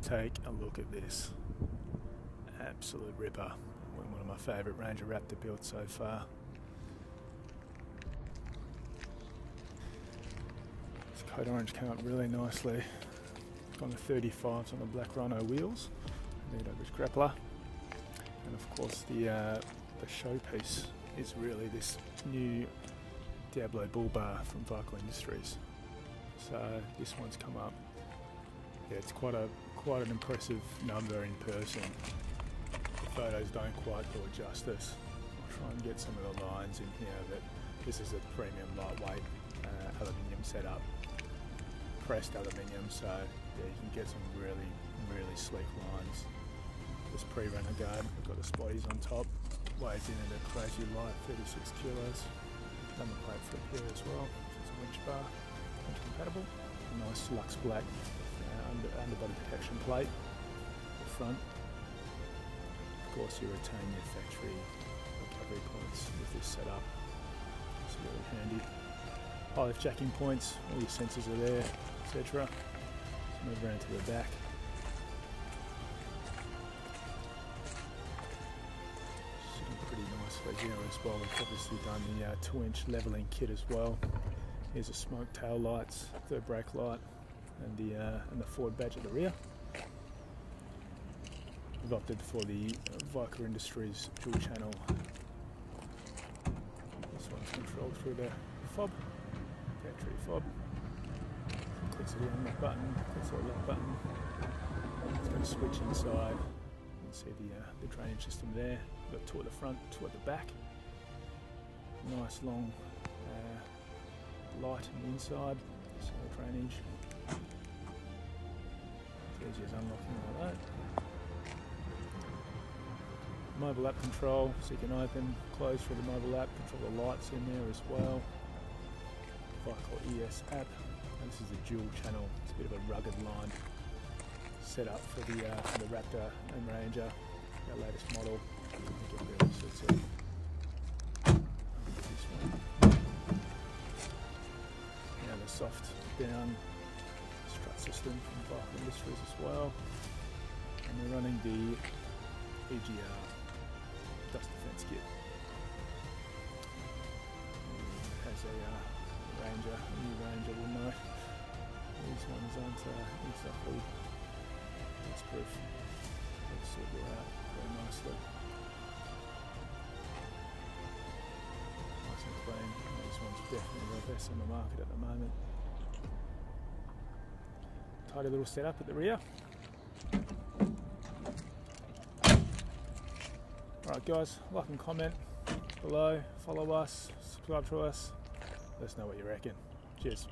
Take a look at this. Absolute ripper. One of my favourite Ranger Raptor builds so far. This Code Orange came up really nicely. On the 35s on the Black Rhino wheels. Neatovich grappler. And of course the showpiece is really this new Diablo Bull Bar from Vical Industries. So this one's come up. Yeah, it's quite an impressive number in person. The photos don't quite do it justice. I'll try and get some of the lines in here, but this is a premium lightweight aluminium setup. Pressed aluminium, so yeah, you can get some really sleek lines. This pre-Renegade, we've got the spotties on top, weighs in at a crazy light 36 kilos. Number plate flip here as well, so it's a winch bar, winch compatible. A nice Lux Black underbody protection plate at the front. Of course you retain your factory recovery points with this setup. It's really handy. High lift jacking points, all your sensors are there, etc. Move around to the back. Sitting pretty nicely here as well. We've obviously done the 2-inch levelling kit as well. Here's the smoke tail lights, third brake light, and the Ford badge at the rear. We've opted for the Vical Industries dual channel. This one's controlled through the fob, factory fob. Clicks the unlock button, clicks the lock button. It's got a switch inside. You can see the drainage system there. We've got two at the front, two at the back. Nice long light on the inside, so drainage. It's easy as unlocking like that. Mobile app control, so you can open, close through the mobile app, control the lights in there as well. Vical ES app. And this is a dual channel, it's a bit of a rugged line set up for the Raptor and Ranger, our latest model. I think it really suits it. This one. Now the soft down strut system from Vical Industries as well. And we're running the EGR dust defense kit. It has a Ranger, a new Ranger will know. These ones aren't exactly proof. They'll sort you out very nicely. Nice and clean. These ones are definitely the best on the market at the moment. Tidy little setup at the rear. Alright guys, like and comment below, follow us, subscribe to us, let us know what you reckon. Cheers.